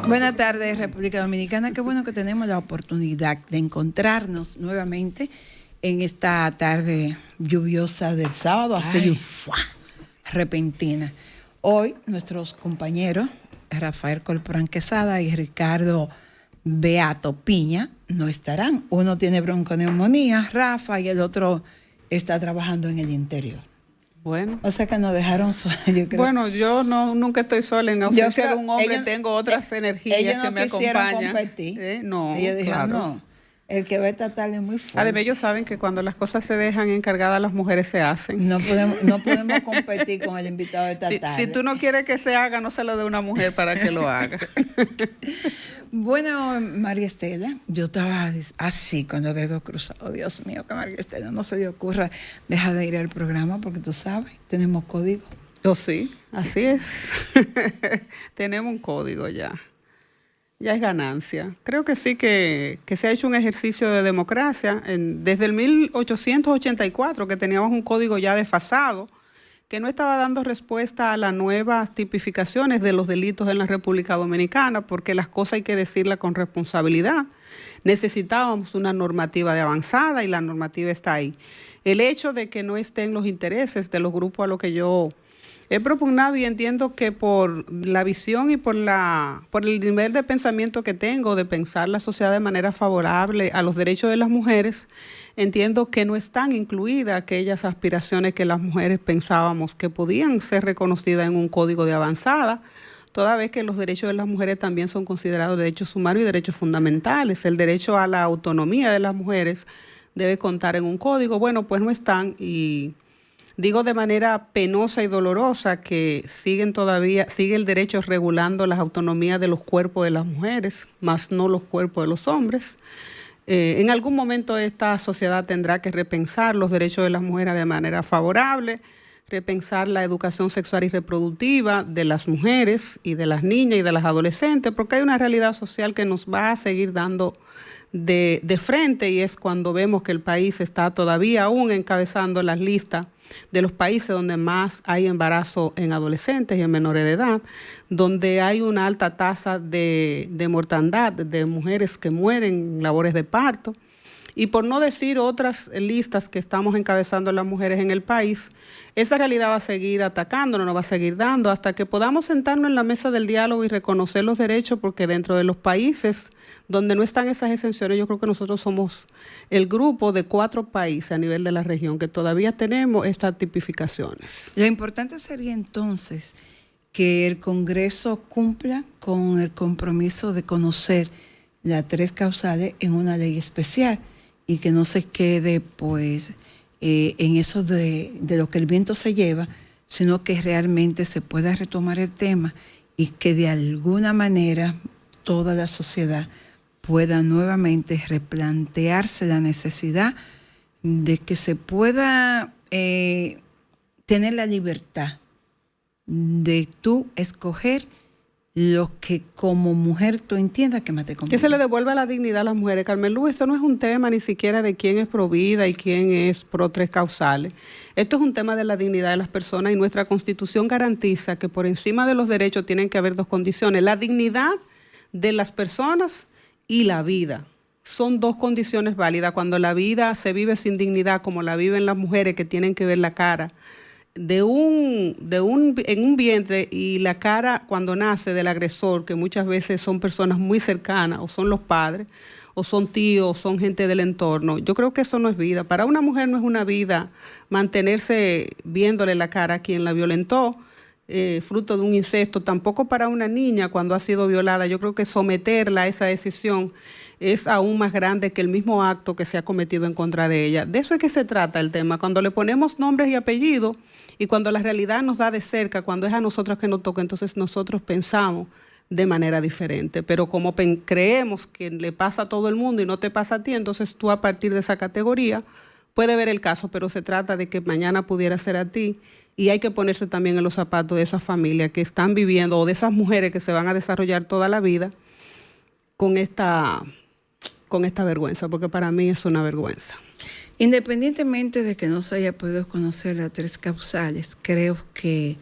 Buenas tardes, República Dominicana. Qué bueno que tenemos la oportunidad de encontrarnos nuevamente en esta tarde lluviosa del sábado, así repentina. Hoy nuestros compañeros Rafael Colporán Quesada y Ricardo Beato Piña no estarán. Uno tiene bronconeumonía, Rafa, y el otro está trabajando en el interior. Bueno. O sea que nos dejaron solos. Bueno, yo nunca estoy sola. En ausencia de un hombre tengo otras energías que me acompañan. No, ellos dijeron, no, el que va esta tarde es muy fuerte. Además, ellos saben que cuando las cosas se dejan encargadas, las mujeres se hacen. No podemos competir con el invitado de esta tarde. Si tú no quieres que se haga, no se lo dé una mujer para que lo haga. Bueno, María Estela, yo estaba así con los dedos cruzados. Dios mío, que María Estela no se le ocurra dejar de ir al programa porque tú sabes, tenemos código. Oh, sí, así es. Tenemos un código ya. Ya es ganancia. Creo que sí que se ha hecho un ejercicio de democracia. Desde el 1884 que teníamos un código ya desfasado, que no estaba dando respuesta a las nuevas tipificaciones de los delitos en la República Dominicana, porque las cosas hay que decirlas con responsabilidad. Necesitábamos una normativa de avanzada y la normativa está ahí. El hecho de que no estén los intereses de los grupos a los que yo he propugnado, y entiendo que por la visión y por el nivel de pensamiento que tengo de pensar la sociedad de manera favorable a los derechos de las mujeres, entiendo que no están incluidas aquellas aspiraciones que las mujeres pensábamos que podían ser reconocidas en un código de avanzada, toda vez que los derechos de las mujeres también son considerados derechos humanos y derechos fundamentales. El derecho a la autonomía de las mujeres debe contar en un código. Bueno, pues no están, y digo de manera penosa y dolorosa que sigue el derecho regulando las autonomías de los cuerpos de las mujeres, más no los cuerpos de los hombres. En algún momento esta sociedad tendrá que repensar los derechos de las mujeres de manera favorable, repensar la educación sexual y reproductiva de las mujeres y de las niñas y de las adolescentes, porque hay una realidad social que nos va a seguir dando de frente, y es cuando vemos que el país está todavía aún encabezando las listas de los países donde más hay embarazo en adolescentes y en menores de edad, donde hay una alta tasa de mortandad de mujeres que mueren en labores de parto, y por no decir otras listas que estamos encabezando las mujeres en el país. Esa realidad va a seguir atacándonos, nos va a seguir dando hasta que podamos sentarnos en la mesa del diálogo y reconocer los derechos, porque dentro de los países donde no están esas exenciones, yo creo que nosotros somos el grupo de 4 países a nivel de la región que todavía tenemos estas tipificaciones. Lo importante sería entonces que el Congreso cumpla con el compromiso de conocer las 3 causales en una ley especial, y que no se quede pues en eso de lo que el viento se lleva, sino que realmente se pueda retomar el tema y que de alguna manera toda la sociedad pueda nuevamente replantearse la necesidad de que se pueda tener la libertad de tú escoger lo que como mujer tú entiendas que más te conviene. Que se le devuelva la dignidad a las mujeres. Carmen Luz, esto no es un tema ni siquiera de quién es pro vida y quién es pro 3 causales. Esto es un tema de la dignidad de las personas, y nuestra Constitución garantiza que por encima de los derechos tienen que haber 2 condiciones: la dignidad de las personas y la vida. Son 2 condiciones válidas. Cuando la vida se vive sin dignidad, como la viven las mujeres que tienen que ver la cara en un vientre, y la cara cuando nace del agresor, que muchas veces son personas muy cercanas, o son los padres, o son tíos, o son gente del entorno. Yo creo que eso no es vida. Para una mujer no es una vida mantenerse viéndole la cara a quien la violentó, fruto de un incesto. Tampoco para una niña cuando ha sido violada. Yo creo que someterla a esa decisión es aún más grande que el mismo acto que se ha cometido en contra de ella. De eso es que se trata el tema. Cuando le ponemos nombres y apellidos, y cuando la realidad nos da de cerca, cuando es a nosotros que nos toca, entonces nosotros pensamos de manera diferente. Pero como creemos que le pasa a todo el mundo y no te pasa a ti, entonces tú a partir de esa categoría puede ver el caso, pero se trata de que mañana pudiera ser a ti, y hay que ponerse también en los zapatos de esas familias que están viviendo, o de esas mujeres que se van a desarrollar toda la vida con esta vergüenza, porque para mí es una vergüenza. Independientemente de que no se haya podido conocer las 3 causales, creo que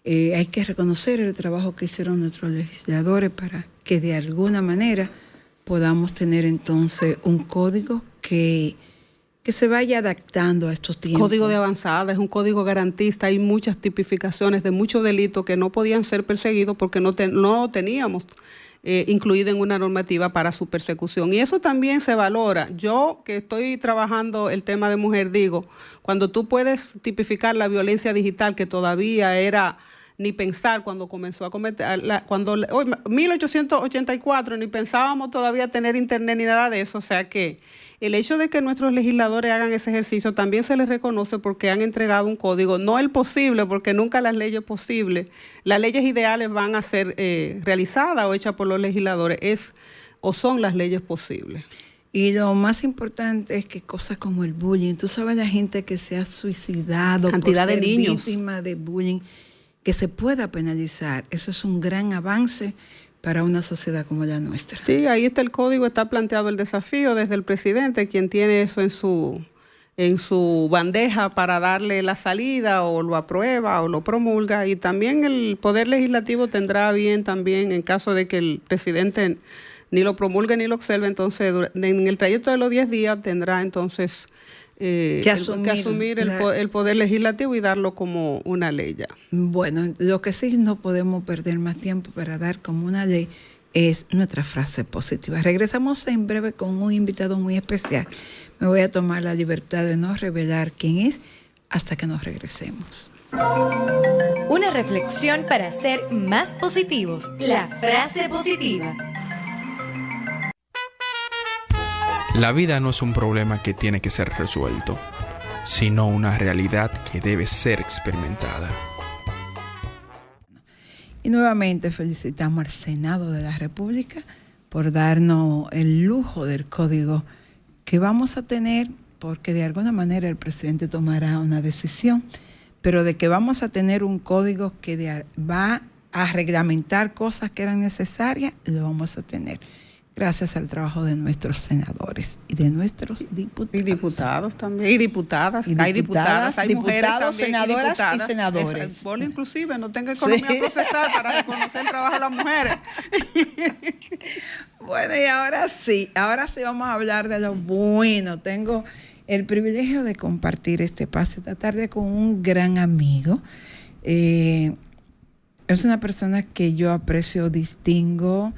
Hay que reconocer el trabajo que hicieron nuestros legisladores para que de alguna manera podamos tener entonces un código que se vaya adaptando a estos tiempos. Código de avanzada, es un código garantista, hay muchas tipificaciones de muchos delitos que no podían ser perseguidos porque no teníamos incluido en una normativa para su persecución. Y eso también se valora. Yo que estoy trabajando el tema de mujer, digo, cuando tú puedes tipificar la violencia digital, que todavía era ni pensar cuando comenzó a cometer, 1884, ni pensábamos todavía tener internet ni nada de eso, o sea que el hecho de que nuestros legisladores hagan ese ejercicio también se les reconoce porque han entregado un código, no el posible, porque nunca las leyes posibles, las leyes ideales van a ser realizadas o hechas por los legisladores, son las leyes posibles. Y lo más importante es que cosas como el bullying, tú sabes la gente que se ha suicidado, cantidad por ser de niños víctima de bullying, que se pueda penalizar. Eso es un gran avance para una sociedad como la nuestra. Sí, ahí está el código, está planteado el desafío desde el presidente, quien tiene eso en su bandeja para darle la salida, o lo aprueba o lo promulga, y también el Poder Legislativo tendrá bien también, en caso de que el presidente ni lo promulgue ni lo observe, entonces en el trayecto de los 10 días tendrá entonces que asumir el Poder Legislativo y darlo como una ley ya. Bueno, lo que sí no podemos perder más tiempo para dar como una ley es nuestra frase positiva. Regresamos en breve con un invitado muy especial. Me voy a tomar la libertad de no revelar quién es hasta que nos regresemos. Una reflexión para ser más positivos. La frase positiva. La vida no es un problema que tiene que ser resuelto, sino una realidad que debe ser experimentada. Y nuevamente felicitamos al Senado de la República por darnos el lujo del código que vamos a tener, porque de alguna manera el presidente tomará una decisión, pero de que vamos a tener un código que va a reglamentar cosas que eran necesarias, lo vamos a tener. Gracias al trabajo de nuestros senadores y de nuestros diputados. Y diputados también, y diputadas. Hay diputadas, hay mujeres también, senadoras y senadores. Polo inclusive no tenga economía procesal para reconocer el trabajo de las mujeres. Bueno, y ahora sí vamos a hablar de lo bueno. Tengo el privilegio de compartir este espacio esta tarde con un gran amigo. Es una persona que yo aprecio, distingo.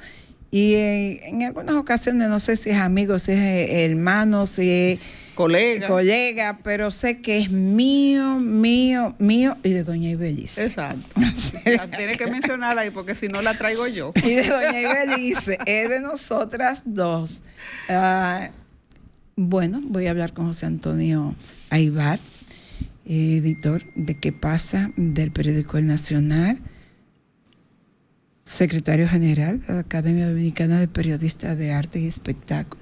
Y en algunas ocasiones no sé si es amigo, si es hermano, si es colega, pero sé que es mío y de doña Ibelice. Exacto. Tiene que mencionarla ahí porque si no la traigo yo. Y de doña Ibelice, es de nosotras dos. Bueno, voy a hablar con José Antonio Aybar, editor de ¿Qué pasa?, del periódico El Nacional, secretario general de la Academia Dominicana de Periodistas de Arte y Espectáculo.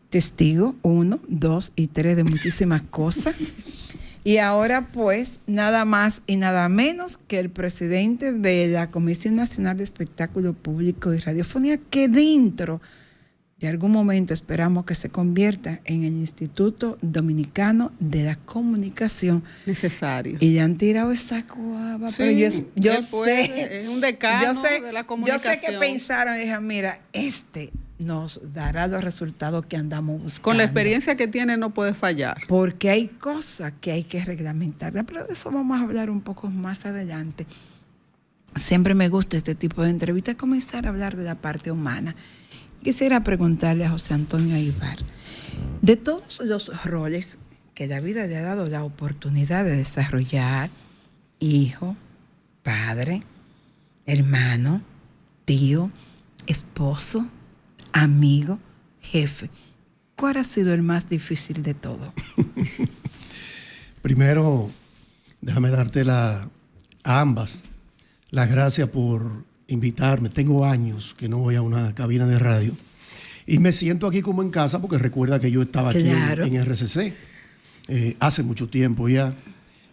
Testigo 1, 2 y 3 de muchísimas cosas. Y ahora pues nada más y nada menos que el presidente de la Comisión Nacional de Espectáculo Público y Radiofonía, que dentro de algún momento esperamos que se convierta en el Instituto Dominicano de la Comunicación. Necesario. Y ya han tirado esa cuava, sí, pero yo sé. Es un decano de la comunicación. Yo sé que pensaron y dijeron, mira, nos dará los resultados que andamos buscando. Con la experiencia que tiene no puede fallar. Porque hay cosas que hay que reglamentar, pero de eso vamos a hablar un poco más adelante. Siempre me gusta este tipo de entrevistas, comenzar a hablar de la parte humana. Quisiera preguntarle a José Antonio Aybar, de todos los roles que la vida le ha dado la oportunidad de desarrollar, hijo, padre, hermano, tío, esposo, amigo, jefe, ¿cuál ha sido el más difícil de todo? Primero, déjame darte a ambas las gracias por invitarme. Tengo años que no voy a una cabina de radio y me siento aquí como en casa porque recuerda que yo estaba aquí en RCC hace mucho tiempo ya,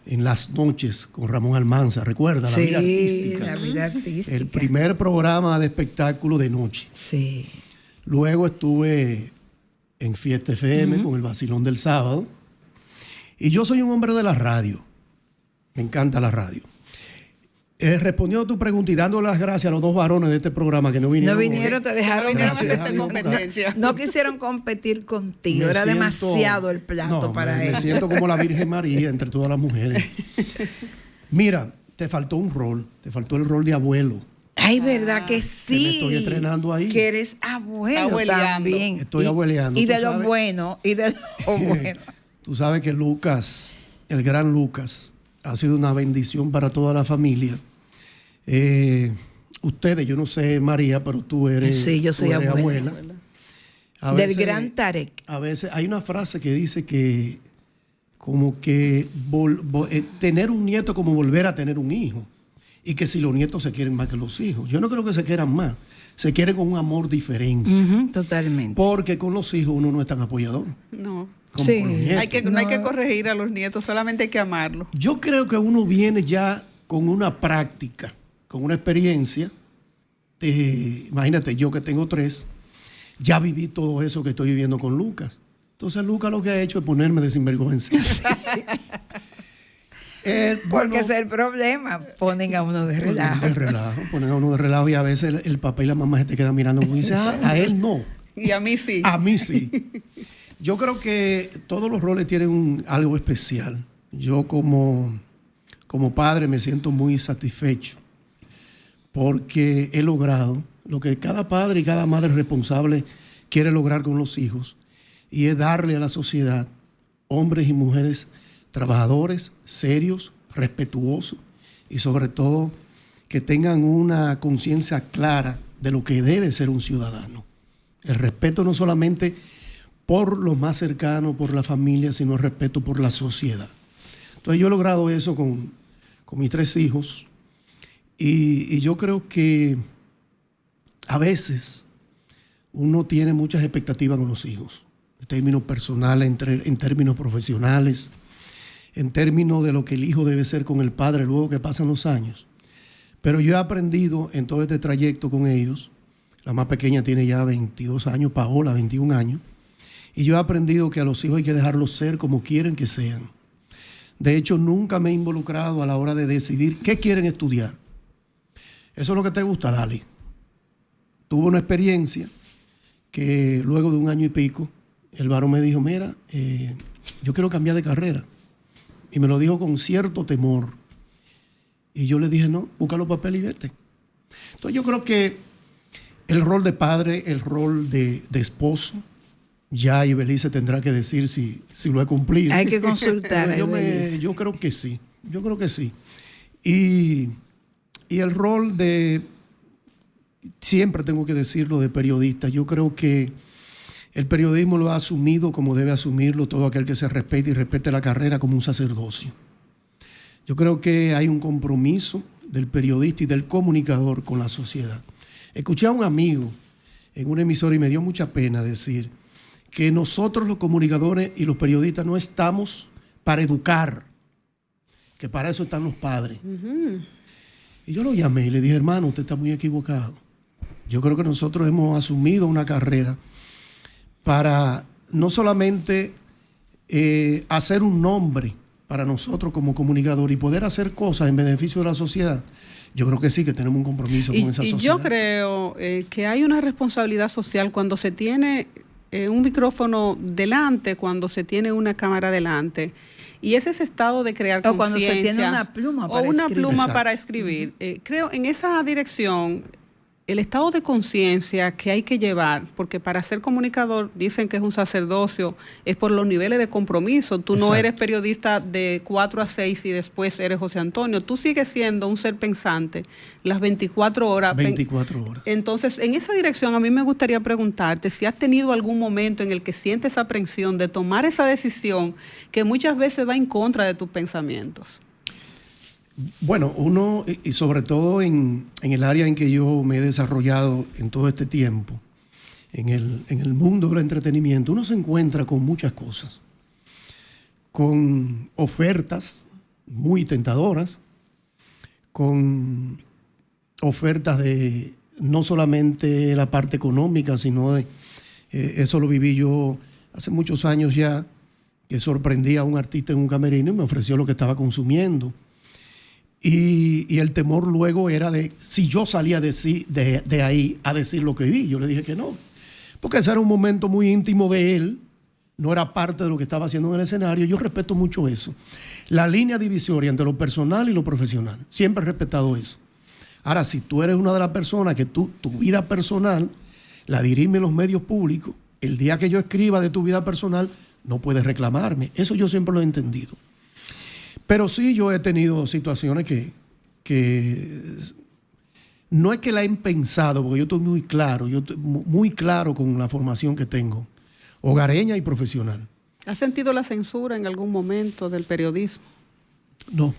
en las noches con Ramón Almanza, ¿recuerda? Sí, la vida artística. El primer programa de espectáculo de noche. Sí. Luego estuve en Fiesta FM con el Vacilón del Sábado. Y yo soy un hombre de la radio. Me encanta la radio. Respondiendo a tu pregunta y dando las gracias a los dos varones de este programa que no vinieron. No vinieron, te dejaron. Competencia. No quisieron competir contigo, Me era siento- demasiado el plato para me él. siento como la Virgen María entre todas las mujeres. Mira, te faltó un rol, te faltó el rol de abuelo. Ay, verdad que sí. me estoy estrenando ahí. Que eres abuelo Abueleando. también. Estoy abueleando, Y tú de lo sabes. bueno, y de lo bueno. Tú sabes que Lucas, el gran Lucas, ha sido una bendición para toda la familia. Ustedes, yo no sé, María, pero tú eres, Sí, yo soy tú eres abuela. A Del veces- gran Tarek. A veces hay una frase que dice que como que tener un nieto es como volver a tener un hijo. Y que si los nietos se quieren más que los hijos. Yo no creo que se quieran más. Se quieren con un amor diferente. Ujú, totalmente. Porque con los hijos uno no es tan apoyador No. como Sí. con los nietos. No hay No. que corregir a los nietos, solamente hay que amarlos. Yo creo que uno viene ya con una práctica, con una experiencia. Imagínate, yo que tengo 3, ya viví todo eso que estoy viviendo con Lucas. Entonces Lucas lo que ha hecho es ponerme de sinvergüenza. Porque ese es el problema. Ponen a uno de relajo. Ponen a uno de relajo y a veces el papá y la mamá se te quedan mirando y dicen, a él no, Y a mí sí. a mí sí. Yo creo que todos los roles tienen algo especial. Yo como padre me siento muy satisfecho porque he logrado lo que cada padre y cada madre responsable quiere lograr con los hijos, y es darle a la sociedad hombres y mujeres trabajadores, serios, respetuosos y sobre todo que tengan una conciencia clara de lo que debe ser un ciudadano. El respeto no solamente por los más cercanos, por la familia, sino el respeto por la sociedad. Entonces yo he logrado eso con mis 3 hijos y yo creo que a veces uno tiene muchas expectativas con los hijos, en términos personales, en términos profesionales, en términos de lo que el hijo debe ser con el padre luego que pasan los años. Pero yo he aprendido en todo este trayecto con ellos, la más pequeña tiene ya 22 años, Paola 21 años, y yo he aprendido que a los hijos hay que dejarlos ser como quieren que sean. De hecho, nunca me he involucrado a la hora de decidir qué quieren estudiar. Eso es lo que te gusta, dale. Tuve una experiencia que luego de 1 año y pico, el varón me dijo, mira, yo quiero cambiar de carrera. Y me lo dijo con cierto temor. Y yo le dije, no, busca los papeles y vete. Entonces yo creo que el rol de padre, el rol de esposo, ya Ibelice tendrá que decir si lo he cumplido. Hay que consultar a Ibelice. Yo creo que sí, Y el rol de, siempre tengo que decirlo, de periodista. Yo creo que el periodismo lo ha asumido como debe asumirlo todo aquel que se respete y respete la carrera como un sacerdocio. Yo creo que hay un compromiso del periodista y del comunicador con la sociedad. Escuché a un amigo en una emisora y me dio mucha pena decir que nosotros los comunicadores y los periodistas no estamos para educar, que para eso están los padres. Y yo lo llamé y le dije, hermano, usted está muy equivocado. Yo creo que nosotros hemos asumido una carrera para no solamente hacer un nombre para nosotros como comunicador y poder hacer cosas en beneficio de la sociedad. Yo creo que sí, que tenemos un compromiso con esa sociedad. Y yo creo que hay una responsabilidad social cuando se tiene un micrófono delante, cuando se tiene una cámara delante. Y es ese estado de crear conciencia. O cuando se tiene una pluma para o una escribir. pluma Exacto. para escribir. Creo en esa dirección, el estado de conciencia que hay que llevar, porque para ser comunicador dicen que es un sacerdocio, es por los niveles de compromiso. Tú no Exacto. eres periodista de 4 a 6 y después eres José Antonio. Tú sigues siendo un ser pensante las 24 horas. 24 horas. Entonces, en esa dirección a mí me gustaría preguntarte si has tenido algún momento en el que sientes aprensión de tomar esa decisión que muchas veces va en contra de tus pensamientos. Bueno, uno, y sobre todo en el área en que yo me he desarrollado en todo este tiempo, en el mundo del entretenimiento, uno se encuentra con muchas cosas, con ofertas muy tentadoras, con ofertas de no solamente la parte económica, sino de, eso lo viví yo hace muchos años ya, que sorprendí a un artista en un camerino y me ofreció lo que estaba consumiendo. Y el temor luego era de si yo salía de ahí a decir lo que vi. Yo le dije que no, porque ese era un momento muy íntimo de él, no era parte de lo que estaba haciendo en el escenario. Yo respeto mucho eso. La línea divisoria entre lo personal y lo profesional, siempre he respetado eso. Ahora, si tú eres una de las personas que tu vida personal la dirime en los medios públicos, el día que yo escriba de tu vida personal, no puedes reclamarme. Eso yo siempre lo he entendido. Pero sí, yo he tenido situaciones que no es que la he pensado, porque yo estoy muy claro con la formación que tengo, hogareña y profesional. ¿Has sentido la censura en algún momento del periodismo? No,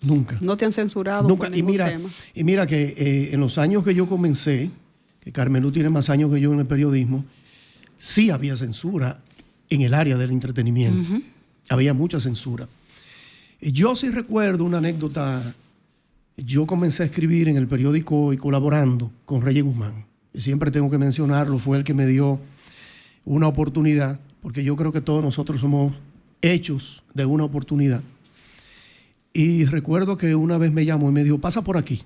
nunca. ¿No te han censurado Nunca. por ningún tema? Y mira que en los años que yo comencé, que Carmenú tiene más años que yo en el periodismo, sí había censura en el área del entretenimiento. Uh-huh. Había mucha censura. Yo sí recuerdo una anécdota. Yo comencé a escribir en el periódico y colaborando con Reyes Guzmán. Y siempre tengo que mencionarlo, fue el que me dio una oportunidad, porque yo creo que todos nosotros somos hechos de una oportunidad. Y recuerdo que una vez me llamó y me dijo, pasa por aquí.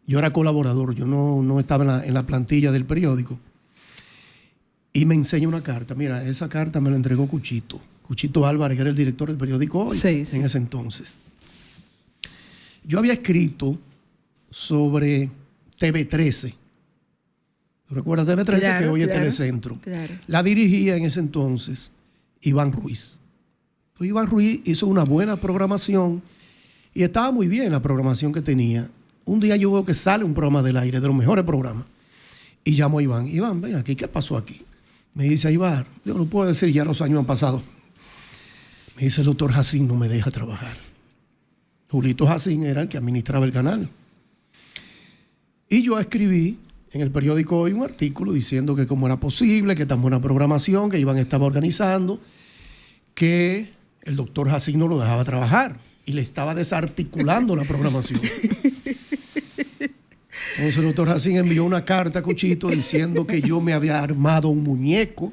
Yo era colaborador, yo no estaba en la plantilla del periódico. Y me enseña una carta. Mira, esa carta me la entregó Cuchito Álvarez, que era el director del periódico Hoy, sí. En ese entonces. Yo había escrito sobre TV13. ¿Recuerdas TV13? Claro, que hoy es Telecentro. Claro. La dirigía en ese entonces Iván Ruiz. Pues Iván Ruiz hizo una buena programación y estaba muy bien la programación que tenía. Un día yo veo que sale un programa del aire, de los mejores programas, y llamo a Iván. Iván, ven aquí, ¿qué pasó aquí? Me dice, Iván, yo no puedo decir, ya los años han pasado. Me dice, el doctor Jacín no me deja trabajar. Julito Jacín era el que administraba el canal. Y yo escribí en el periódico Hoy un artículo diciendo que cómo era posible, que tan buena programación que Iván estaba organizando, que el doctor Jacín no lo dejaba trabajar y le estaba desarticulando la programación. Entonces el doctor Jacín envió una carta a Cuchito diciendo que yo me había armado un muñeco,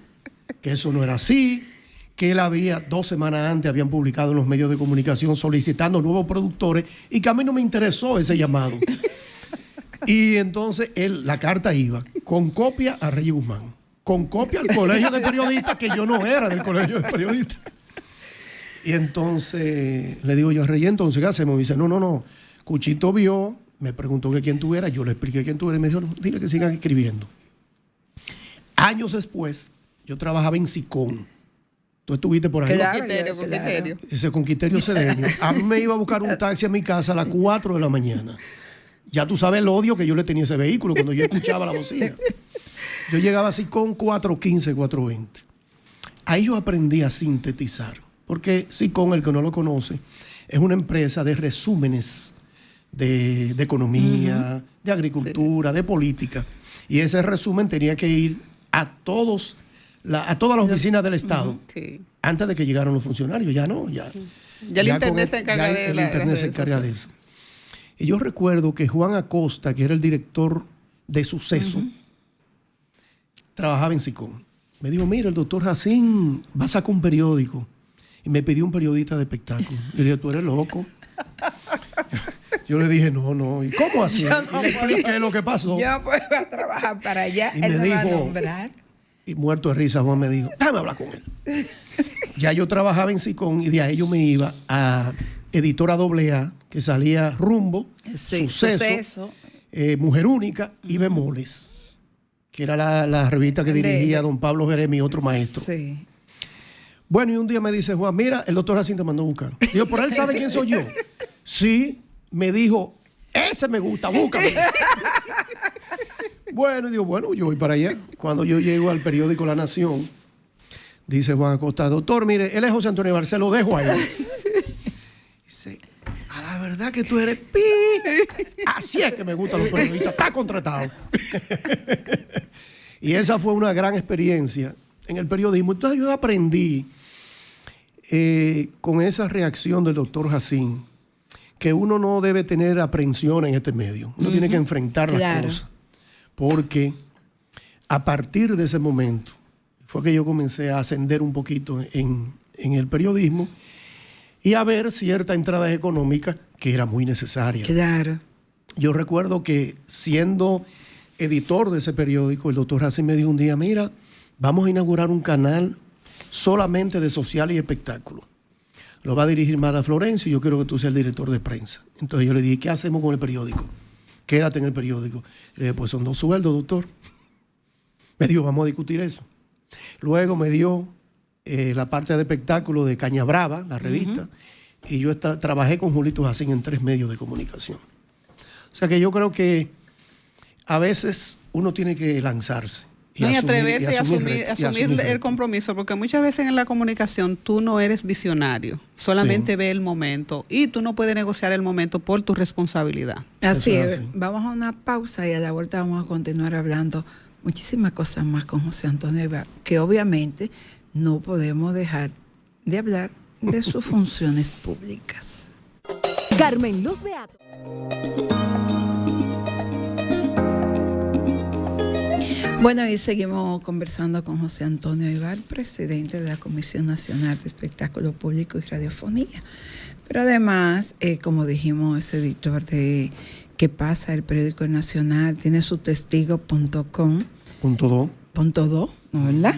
que eso no era así, que él había 2 semanas antes habían publicado en los medios de comunicación solicitando nuevos productores y que a mí no me interesó ese llamado. Y entonces la carta iba con copia a Reyes Guzmán, con copia al colegio de periodistas, que yo no era del colegio de periodistas. Y entonces le digo yo a Reyes, entonces ¿qué hacemos? Me dice, no, Cuchito vio, me preguntó que quién tú eras, yo le expliqué quién tú eras y me dijo, no, dile que sigan escribiendo. Años después, yo trabajaba en SICON. Tú estuviste por ahí. Claro, con Quiterio. Ese con Quiterio Cedeño. A mí me iba a buscar un taxi a mi casa a las 4 de la mañana. Ya tú sabes el odio que yo le tenía a ese vehículo cuando yo escuchaba la bocina. Yo llegaba así con 4:15, 4:20. Ahí yo aprendí a sintetizar. Porque SICON, el que no lo conoce, es una empresa de resúmenes de economía, de agricultura, de política. Y ese resumen tenía que ir a todas las oficinas del Estado, antes de que llegaran los funcionarios. Ya no, ya el Internet se encarga de el Internet se encarga de eso. Y yo recuerdo que Juan Acosta, que era el director de Suceso, trabajaba en SICON. Me dijo, mira, el doctor Jacín va a sacar un periódico. Y me pidió un periodista de espectáculo. Le dije, tú eres loco. Yo le dije, no. ¿Y cómo así? No, le expliqué lo que pasó. Yo puedo trabajar para allá. Y él me va a dijo, nombrar. Y muerto de risa, Juan me dijo, déjame hablar con él. Ya yo trabajaba en SICON y de ahí yo me iba a Editora AA, que salía Rumbo, Suceso. Mujer Única y Bemoles, que era la revista que dirigía don Pablo Jeremy, otro maestro. Sí. Bueno, y un día me dice, Juan, mira, el doctor Jacín te mandó a buscar. Digo, ¿por él sabe quién soy yo? Sí, me dijo, ese me gusta, búscame. Bueno, y digo, bueno, yo voy para allá. Cuando yo llego al periódico La Nación, dice Juan Acosta, doctor, mire, él es José Antonio Barceló, dejo ahí. Dice, a la verdad que tú eres pi. Así es que me gustan los periodistas, está contratado. Y esa fue una gran experiencia en el periodismo. Entonces yo aprendí con esa reacción del doctor Jacín que uno no debe tener aprensión en este medio. Uno tiene que enfrentar las cosas. Porque a partir de ese momento fue que yo comencé a ascender un poquito en el periodismo y a ver cierta entrada económica que era muy necesaria. Claro. Yo recuerdo que siendo editor de ese periódico, el doctor Racing me dijo un día, mira, vamos a inaugurar un canal solamente de social y espectáculo. Lo va a dirigir Mara Florencio y yo quiero que tú seas el director de prensa. Entonces yo le dije, ¿qué hacemos con el periódico? Quédate en el periódico. Le dije, pues son 2 sueldos, doctor. Me dijo, vamos a discutir eso. Luego me dio la parte de espectáculo de Caña Brava, la revista, y yo trabajé con Julito Jacín en 3 medios de comunicación. O sea que yo creo que a veces uno tiene que lanzarse. Y atreverse y asumir el compromiso, porque muchas veces en la comunicación tú no eres visionario, solamente ve el momento y tú no puedes negociar el momento por tu responsabilidad. Así es. Vamos a una pausa y a la vuelta vamos a continuar hablando muchísimas cosas más con José Antonio Aybar, que obviamente no podemos dejar de hablar de sus funciones públicas. Carmen Luz Beato. Bueno, y seguimos conversando con José Antonio Aybar, presidente de la Comisión Nacional de Espectáculo Público y Radiofonía. Pero además, como dijimos, es editor de ¿Qué pasa? El periódico nacional, tiene su testigo.com. .do, ¿verdad?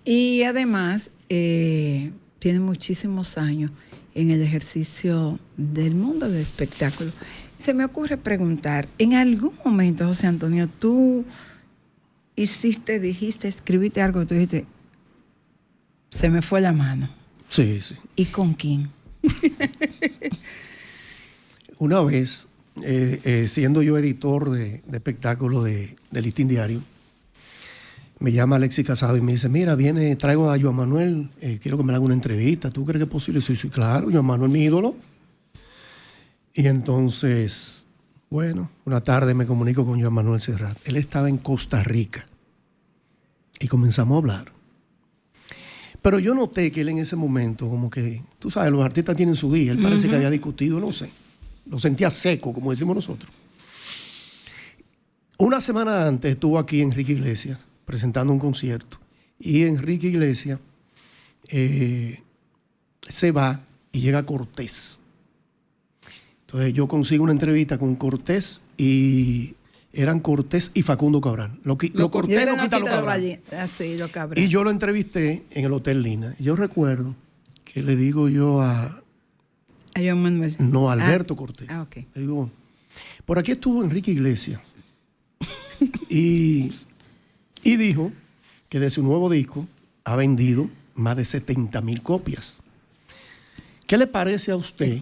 Y además, tiene muchísimos años en el ejercicio del mundo del espectáculo. Se me ocurre preguntar, ¿en algún momento, José Antonio, tú dijiste, escribiste algo y tú dijiste, se me fue la mano? Sí, sí. ¿Y con quién? Una vez, siendo yo editor de espectáculos del Listín Diario, me llama Alexis Casado y me dice, mira, traigo a Joan Manuel, quiero que me haga una entrevista. ¿Tú crees que es posible? Sí, claro, Joan Manuel es mi ídolo. Y entonces, bueno, una tarde me comunico con Joan Manuel Serrat. Él estaba en Costa Rica y comenzamos a hablar. Pero yo noté que él en ese momento, como que, tú sabes, los artistas tienen su día. Él parece que había discutido, no sé. Lo sentía seco, como decimos nosotros. Una semana antes estuvo aquí Enrique Iglesias presentando un concierto. Y Enrique Iglesias se va y llega Cortés. Entonces yo consigo una entrevista con Cortés y eran Cortés y Facundo Cabral. Lo Cortés no quita lo Cabral. Así, lo Cabral. Y yo lo entrevisté en el Hotel Lina. Yo recuerdo que le digo yo a Joan Manuel. No, a Alberto Cortés. Ok. Le digo, por aquí estuvo Enrique Iglesias. y dijo que de su nuevo disco ha vendido más de 70,000 copias. ¿Qué le parece a usted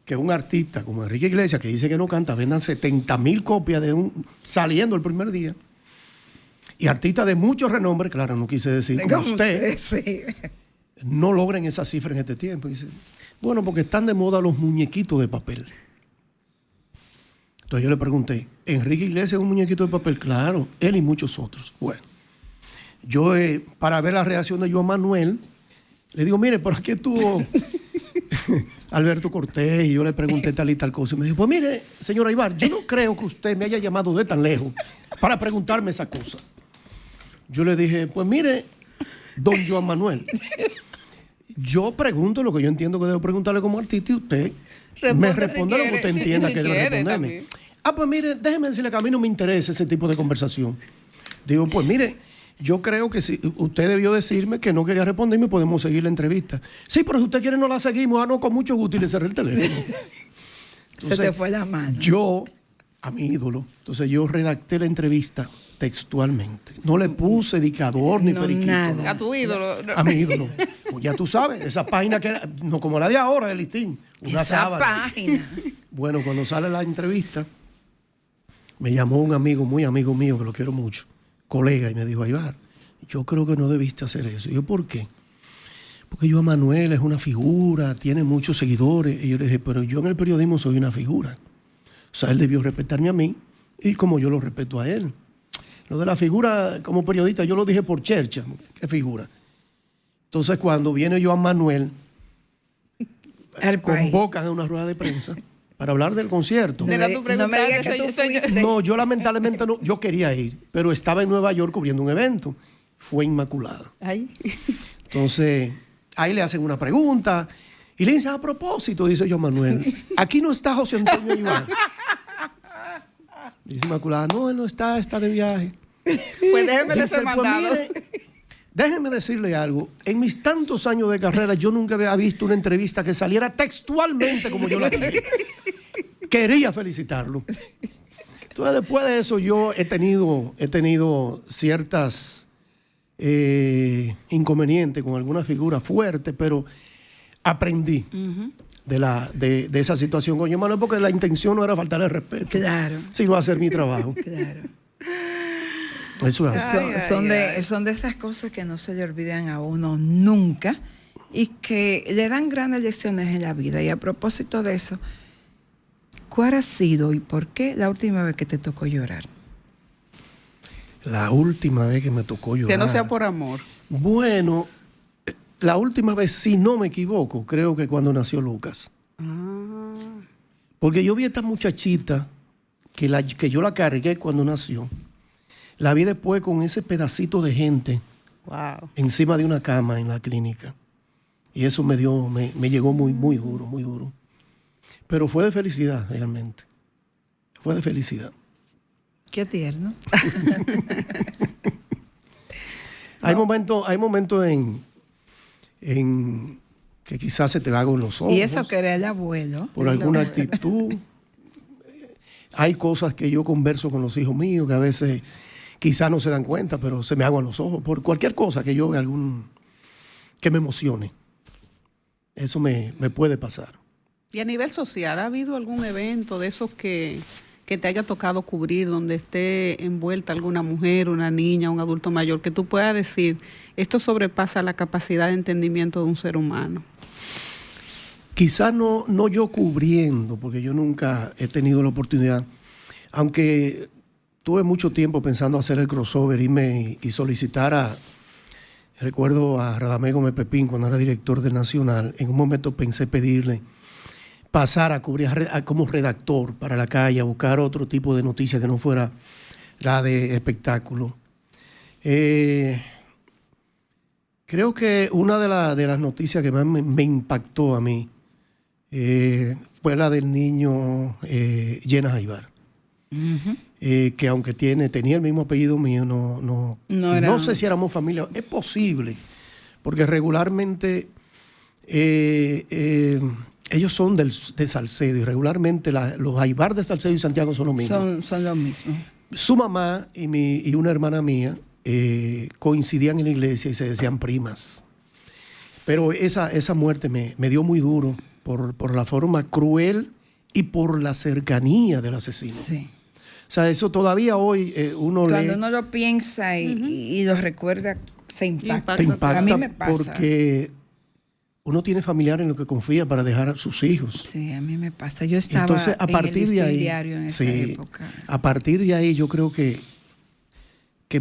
que un artista como Enrique Iglesias, que dice que no canta, vendan 70,000 copias saliendo el primer día? Y artistas de mucho renombre, claro, no quise decir como usted, sí, no logren esa cifra en este tiempo. Y dice, bueno, porque están de moda los muñequitos de papel. Entonces yo le pregunté, ¿Enrique Iglesias es un muñequito de papel? Claro, él y muchos otros. Bueno, yo para ver la reacción de Joan Manuel, le digo, mire, ¿por qué estuvo Alberto Cortés? Y yo le pregunté tal y tal cosa. Y me dijo, pues mire, señor Aybar, yo no creo que usted me haya llamado de tan lejos para preguntarme esa cosa. Yo le dije, pues mire, don Joan Manuel, yo pregunto lo que yo entiendo que debo preguntarle como artista y usted me responde lo que usted entienda que debe responderme. Pues mire, déjeme decirle que a mí no me interesa ese tipo de conversación. Digo, pues mire, yo creo que si usted debió decirme que no quería responderme, podemos seguir la entrevista. Sí, pero si usted quiere no la seguimos. No, con mucho gusto, y le cerré el teléfono. Entonces, se te fue la mano. Yo, a mi ídolo, entonces yo redacté la entrevista textualmente. No le puse dicador ni periquito. Nada. No. A tu ídolo. A mi ídolo. Pues ya tú sabes, esa página que era, no como la de ahora de Listín. Una esa sábana. página. Bueno, cuando sale la entrevista, me llamó un amigo, muy amigo mío, que lo quiero mucho, colega, y me dijo, Aybar, yo creo que no debiste hacer eso. Y yo, ¿por qué? Porque Joan Manuel es una figura, tiene muchos seguidores. Y yo le dije, pero yo en el periodismo soy una figura. O sea, él debió respetarme a mí y como yo lo respeto a él. Lo de la figura como periodista, yo lo dije por chercha. ¿Qué figura? Entonces, cuando viene Joan Manuel, convocan a una rueda de prensa para hablar del concierto. No me digas que tú fuiste. No, yo lamentablemente no. Yo quería ir, pero estaba en Nueva York cubriendo un evento. Fue Inmaculada. Ay. Entonces, ahí le hacen una pregunta Y le dice, a propósito, dice yo Manuel, aquí no está José Antonio Iván. Dice Inmaculada, no, él no está, está de viaje. Pues déjeme Dice, ese mandado. mire, déjeme decirle algo. En mis tantos años de carrera, yo nunca había visto una entrevista que saliera textualmente como yo la dije. Quería felicitarlo. Entonces, después de eso, yo he tenido ciertas inconvenientes con alguna figura fuerte, pero aprendí de esa situación con Manuel, porque la intención no era faltarle el respeto, Claro. sino hacer mi trabajo. Claro. Eso es así. Son de esas cosas que no se le olvidan a uno nunca y que le dan grandes lecciones en la vida. Y a propósito de eso, ¿cuál ha sido y por qué la última vez que te tocó llorar? La última vez que me tocó llorar. Que no sea por amor. Bueno, la última vez, si no me equivoco, creo que cuando nació Lucas. Porque yo vi a esta muchachita que yo la cargué cuando nació. La vi después con ese pedacito de gente encima de una cama en la clínica. Y eso me llegó muy, muy duro, muy duro. Pero fue de felicidad, realmente. Fue de felicidad. Qué tierno. Hay momentos en que quizás se te hagan los ojos. Y eso que era el abuelo. Por alguna actitud. Hay cosas que yo converso con los hijos míos que a veces quizás no se dan cuenta, pero se me aguan los ojos. Por cualquier cosa que yo vea que me emocione. Eso me puede pasar. Y a nivel social, ¿ha habido algún evento de esos que te haya tocado cubrir, donde esté envuelta alguna mujer, una niña, un adulto mayor, que tú puedas decir, esto sobrepasa la capacidad de entendimiento de un ser humano? Quizás no yo cubriendo, porque yo nunca he tenido la oportunidad, aunque tuve mucho tiempo pensando hacer el crossover y solicitar recuerdo a Radamés Gómez Pepín, cuando era director del Nacional, en un momento pensé pedirle pasar a cubrir como redactor para la calle, a buscar otro tipo de noticias que no fuera la de espectáculo. Creo que una de las noticias que más me impactó a mí fue la del niño Llena Jaibar. Que aunque tenía el mismo apellido mío, no sé si éramos familia. Es posible, porque regularmente ellos son de Salcedo y regularmente los Jaibar de Salcedo y Santiago son los mismos. Son los mismos. Su mamá y una hermana mía coincidían en la iglesia y se decían primas. Pero esa muerte me dio muy duro por la forma cruel y por la cercanía del asesino. Sí. O sea, eso todavía hoy uno Cuando uno lo piensa y lo recuerda, se impacta. te impacta. A mí me pasa. Porque uno tiene familiares en los que confía para dejar a sus hijos. Sí, a mí me pasa. Yo estaba Entonces, a en partir el de ahí, diario en esa época. A partir de ahí yo creo que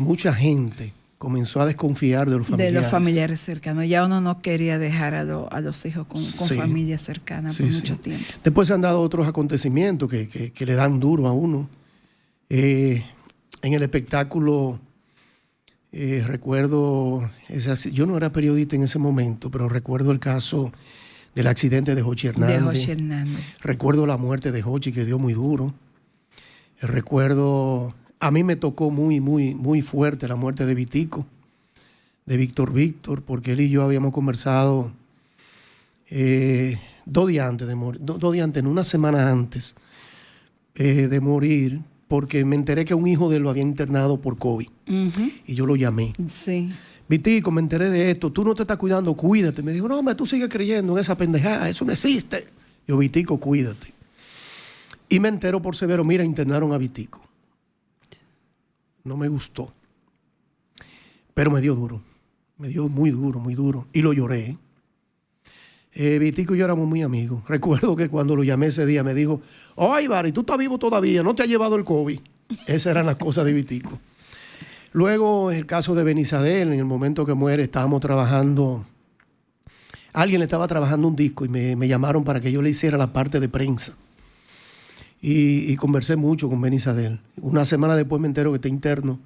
mucha gente comenzó a desconfiar de los familiares. De los familiares cercanos. Ya uno no quería dejar a los hijos con familias cercanas por mucho tiempo. Después se han dado otros acontecimientos que le dan duro a uno. En el espectáculo, recuerdo, yo no era periodista en ese momento, pero recuerdo el caso del accidente de Jochi Hernández. Recuerdo la muerte de Jochi, que dio muy duro. Recuerdo, a mí me tocó muy, muy, muy fuerte la muerte de Vitico, de Víctor, porque él y yo habíamos conversado 2 días antes de morir, 2 días antes, no, una semana antes de morir, porque me enteré que un hijo de él lo había internado por COVID. Y yo lo llamé. Sí. Vitico, me enteré de esto, tú no te estás cuidando, cuídate. Me dijo, no, tú sigues creyendo en esa pendejada, eso no existe. Yo, Vitico, cuídate. Y me entero por severo, mira, internaron a Vitico. No me gustó. Pero me dio duro. Me dio muy duro, muy duro. Y lo lloré. Vitico y yo éramos muy amigos. Recuerdo que cuando lo llamé ese día me dijo, ay, Barry, tú estás vivo todavía, no te ha llevado el COVID. Esas eran las cosas de Vitico. Luego, el caso de Benizadel, en el momento que muere, estábamos trabajando, alguien le estaba trabajando un disco y me llamaron para que yo le hiciera la parte de prensa. Y conversé mucho con Benizadel. Una semana después me entero que está interno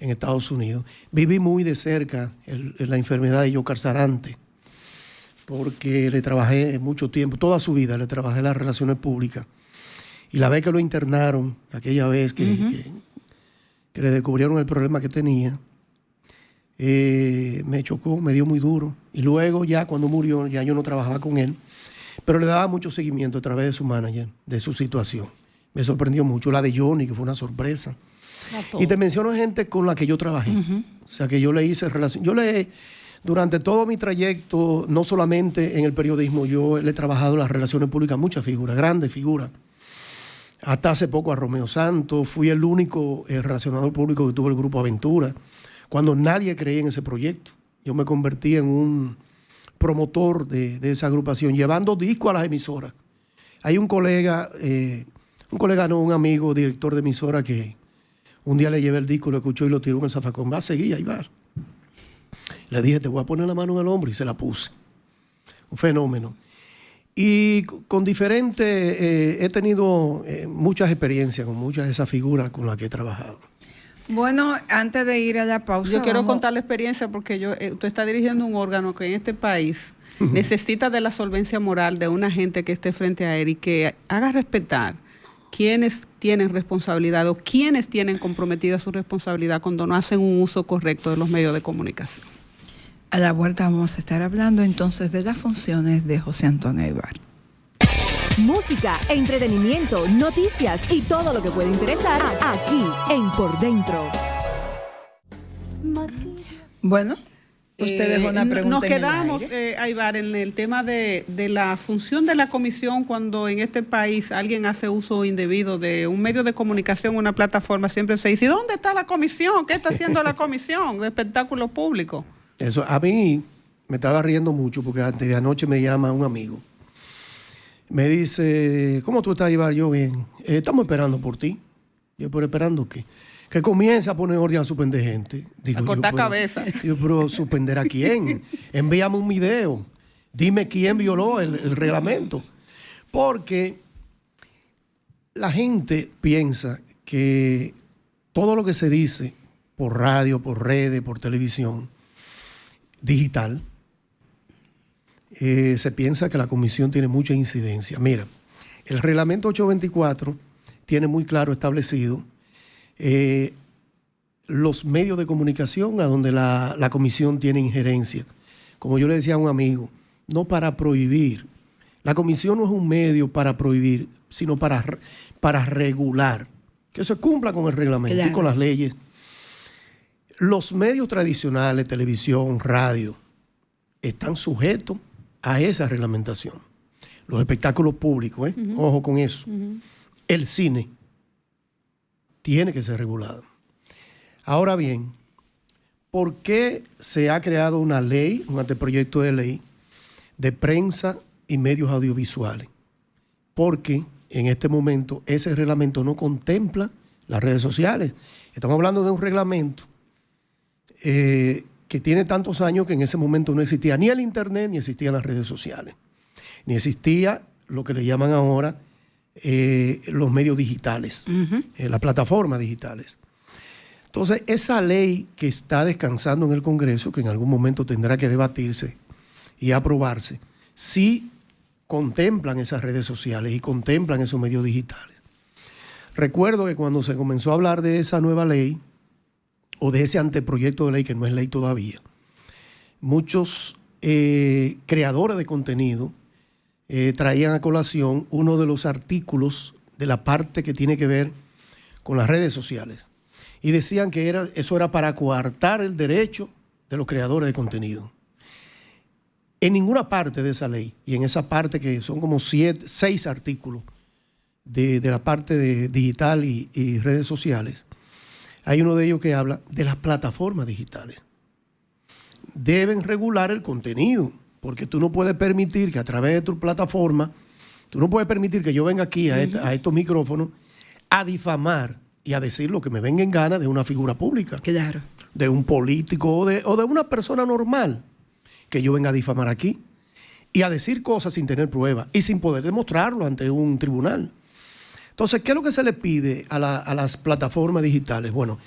en Estados Unidos. Viví muy de cerca la enfermedad de Yocar Sarante, porque le trabajé mucho tiempo, toda su vida le trabajé en las relaciones públicas. Y la vez que lo internaron, aquella vez que le descubrieron el problema que tenía, me chocó, me dio muy duro. Y luego ya cuando murió, ya yo no trabajaba con él, pero le daba mucho seguimiento a través de su manager, de su situación. Me sorprendió mucho. La de Johnny, que fue una sorpresa. Y te menciono gente con la que yo trabajé. O sea, que yo le hice relación. Durante todo mi trayecto, no solamente en el periodismo, yo le he trabajado en las relaciones públicas, muchas figuras, grandes figuras. Hasta hace poco a Romeo Santos, fui el único relacionador público que tuvo el Grupo Aventura, cuando nadie creía en ese proyecto. Yo me convertí en un promotor de esa agrupación, llevando discos a las emisoras. Hay un amigo, director de emisora, que un día le llevé el disco, lo escuchó y lo tiró en el zafacón. Va a seguir, ahí va. Le dije, te voy a poner la mano en el hombro, y se la puse. Un fenómeno. Y con diferentes, he tenido muchas experiencias con muchas de esas figuras con las que he trabajado. Bueno, antes de ir a la pausa... Yo quiero contar la experiencia porque usted está dirigiendo un órgano que en este país necesita de la solvencia moral de una gente que esté frente a él y que haga respetar quienes tienen responsabilidad o quienes tienen comprometida su responsabilidad cuando no hacen un uso correcto de los medios de comunicación. A la vuelta vamos a estar hablando entonces de las funciones de José Antonio Aybar. Música, entretenimiento, noticias y todo lo que puede interesar aquí en Por Dentro. Bueno, usted dejó una pregunta. Nos quedamos, Aybar, en el tema de la función de la comisión cuando en este país alguien hace uso indebido de un medio de comunicación, una plataforma. Siempre se dice, ¿dónde está la comisión? ¿Qué está haciendo la comisión de espectáculos públicos? Eso, a mí me estaba riendo mucho porque antes de anoche me llama un amigo. Me dice, ¿cómo tú estás, Aybar? Yo bien. Estamos esperando por ti. Yo, ¿pero esperando qué? Que comience a poner orden a suspender gente. Digo, a cortar cabeza. Digo, ¿pero suspender a quién? Envíame un video. Dime quién violó el reglamento. Porque la gente piensa que todo lo que se dice por radio, por redes, por televisión, digital, se piensa que la comisión tiene mucha incidencia. Mira, el reglamento 824 tiene muy claro establecido los medios de comunicación a donde la comisión tiene injerencia. Como yo le decía a un amigo, no para prohibir. La comisión no es un medio para prohibir, sino para regular, que se cumpla con el reglamento, claro, y con las leyes. Los medios tradicionales, televisión, radio, están sujetos a esa reglamentación. Los espectáculos públicos, ojo con eso. El cine tiene que ser regulado. Ahora bien, ¿por qué se ha creado una ley, un anteproyecto de ley de prensa y medios audiovisuales? Porque en este momento ese reglamento no contempla las redes sociales. Estamos hablando de un reglamento que tiene tantos años que en ese momento no existía ni el internet, ni existían las redes sociales, ni existía lo que le llaman ahora los medios digitales, las plataformas digitales. Entonces, esa ley que está descansando en el Congreso, que en algún momento tendrá que debatirse y aprobarse, sí contemplan esas redes sociales y contemplan esos medios digitales. Recuerdo que cuando se comenzó a hablar de esa nueva ley, o de ese anteproyecto de ley, que no es ley todavía, muchos creadores de contenido traían a colación uno de los artículos de la parte que tiene que ver con las redes sociales. Y decían que eso era para coartar el derecho de los creadores de contenido. En ninguna parte de esa ley, y en esa parte que son como 6 artículos de la parte de digital y redes sociales, hay uno de ellos que habla de las plataformas digitales. Deben regular el contenido, porque tú no puedes permitir que a través de tu plataforma, tú no puedes permitir que yo venga aquí a estos micrófonos a difamar y a decir lo que me venga en gana de una figura pública. Claro. De un político o de una persona normal, que yo venga a difamar aquí y a decir cosas sin tener pruebas y sin poder demostrarlo ante un tribunal. Entonces, ¿qué es lo que se le pide a las plataformas digitales? Bueno,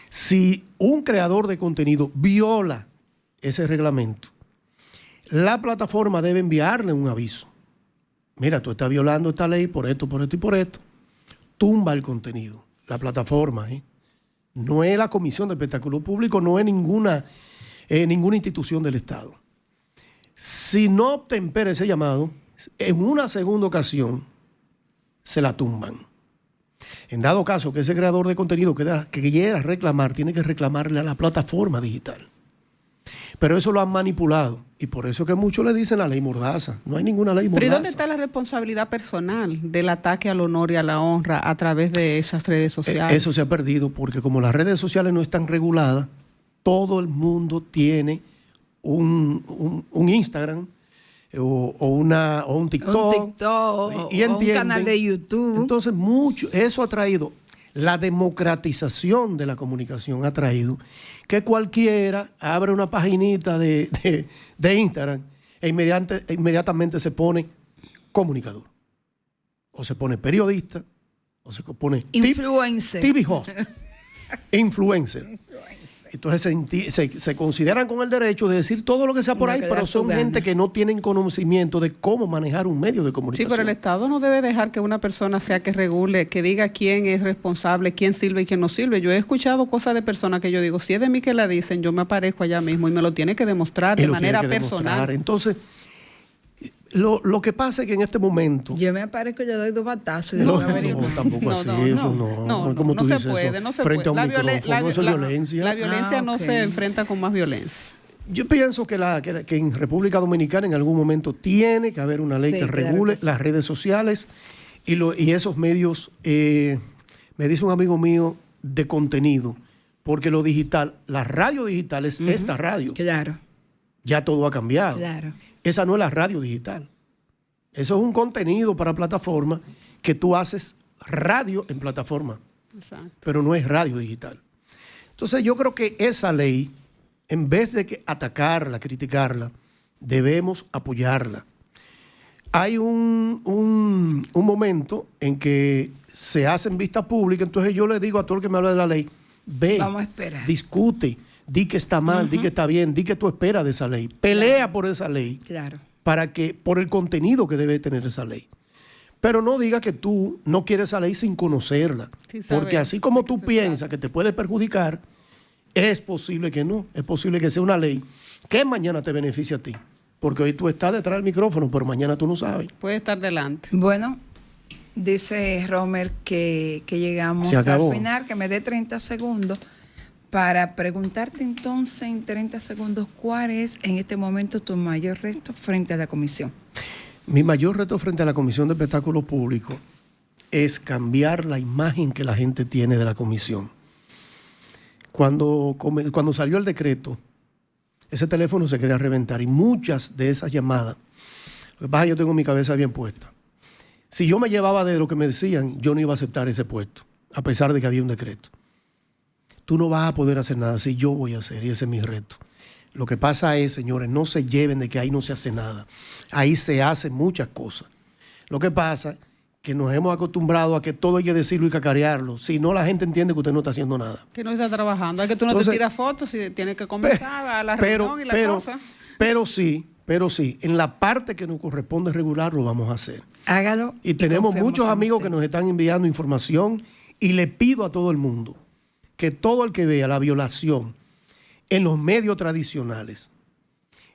si un creador de contenido viola ese reglamento, la plataforma debe enviarle un aviso. Mira, tú estás violando esta ley por esto, por esto y por esto. Tumba el contenido. La plataforma, no es la Comisión de Espectáculo Público, no es ninguna institución del Estado. Si no obtempera ese llamado, en una segunda ocasión se la tumban. En dado caso que ese creador de contenido que quiera reclamar, tiene que reclamarle a la plataforma digital. Pero eso lo han manipulado y por eso que muchos le dicen la ley Mordaza. No hay ninguna ley Mordaza. ¿Pero y dónde está la responsabilidad personal del ataque al honor y a la honra a través de esas redes sociales? Eso se ha perdido porque como las redes sociales no están reguladas, todo el mundo tiene un Instagram o un TikTok, y un canal de YouTube. Entonces eso ha traído, la democratización de la comunicación ha traído que cualquiera abre una paginita de Instagram e inmediatamente se pone comunicador, o se pone periodista, o se pone influencer, TV host, influencer. Entonces se consideran con el derecho de decir todo lo que sea por ahí, pero son gente que no tienen conocimiento de cómo manejar un medio de comunicación. Sí, pero el Estado no debe dejar que una persona sea que regule, que diga quién es responsable, quién sirve y quién no sirve. Yo he escuchado cosas de personas que yo digo, si es de mí que la dicen, yo me aparezco allá mismo y me lo tiene que demostrar de manera personal. Entonces, lo que pasa es que en este momento... Yo me aparezco, yo doy 2 batazos. No, tampoco así, no se puede, no se puede. La violencia no se enfrenta con más violencia. Yo pienso que en República Dominicana en algún momento tiene que haber una ley que regule las redes sociales y esos medios, me dice un amigo mío, de contenido, porque lo digital, la radio digital es esta radio. Claro. Ya todo ha cambiado. Claro. Esa no es la radio digital. Eso es un contenido para plataforma que tú haces radio en plataforma. Exacto. Pero no es radio digital. Entonces yo creo que esa ley, en vez de que atacarla, criticarla, debemos apoyarla. Hay un momento en que se hacen vistas públicas, entonces yo le digo a todo el que me habla de la ley, ve, vamos a esperar, discute, di que está mal, di que está bien, di que tú esperas de esa ley. Pelea por esa ley. Claro. Por el contenido que debe tener esa ley. Pero no diga que tú no quieres esa ley sin conocerla. Porque así como tú piensas que te puede perjudicar, es posible que no. Es posible que sea una ley que mañana te beneficie a ti. Porque hoy tú estás detrás del micrófono, pero mañana tú no sabes. Puede estar delante. Bueno, dice Romer que llegamos al final, que me dé 30 segundos. Para preguntarte entonces en 30 segundos, ¿cuál es en este momento tu mayor reto frente a la comisión? Mi mayor reto frente a la Comisión de Espectáculos Públicos es cambiar la imagen que la gente tiene de la comisión. Cuando salió el decreto, ese teléfono se quería reventar y muchas de esas llamadas, lo que pasa es que yo tengo mi cabeza bien puesta. Si yo me llevaba de lo que me decían, yo no iba a aceptar ese puesto, a pesar de que había un decreto. Tú no vas a poder hacer nada, si yo voy a hacer, y ese es mi reto. Lo que pasa es, señores, no se lleven de que ahí no se hace nada. Ahí se hacen muchas cosas. Lo que pasa es que nos hemos acostumbrado a que todo hay que decirlo y cacarearlo. Si no, la gente entiende que usted no está haciendo nada. Que no está trabajando. Es que tú no te tiras fotos y tienes que comenzar a la reunión y la cosa. Pero sí, en la parte que nos corresponde regular lo vamos a hacer. Hágalo. Y tenemos muchos amigos que nos están enviando información y le pido a todo el mundo que todo el que vea la violación en los medios tradicionales,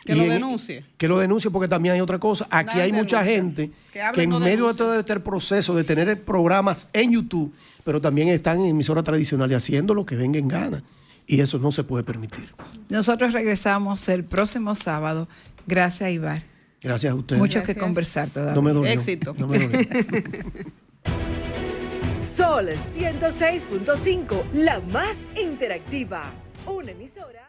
que lo denuncie. Que lo denuncie, porque también hay otra cosa. Aquí hay mucha gente que en medio de todo este proceso de tener programas en YouTube, pero también están en emisoras tradicionales haciendo lo que venga en gana. Y eso no se puede permitir. Nosotros regresamos el próximo sábado. Gracias, Ibar. Gracias a ustedes. Mucho que conversar todavía. No me dolió. Éxito. No me dolió. Sol 106.5, la más interactiva. Una emisora.